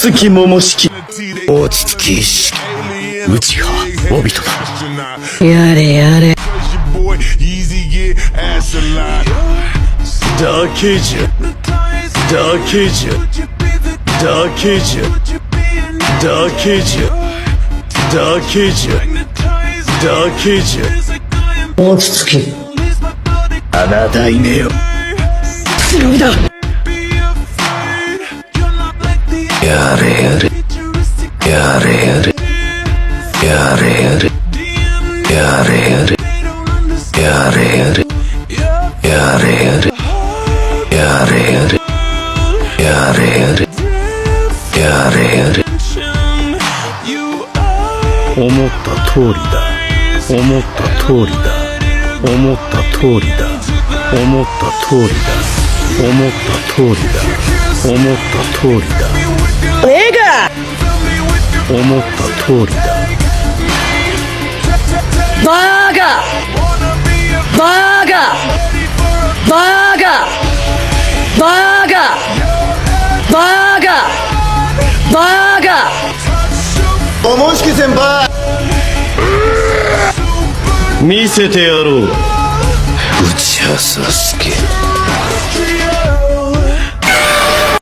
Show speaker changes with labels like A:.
A: つき桃式落ち着き意識内葉帯とだ。やれやれだけじゃだけじゃだけじゃだけじゃだけじゃだけじゃ落ち着き穴大名よ強みだ。やれやれやれやれやれやれやれやれやれやれやれやれやれやれやれやれやれやれ思った通りだ思った通りだ思った通りだ思った通りだ思った通りだ思った通りだ映画思った通りだバーガーバーガーバーガーバーガーバーガーバーガーおもしき先輩見せてやろう。打ち合わせは好き。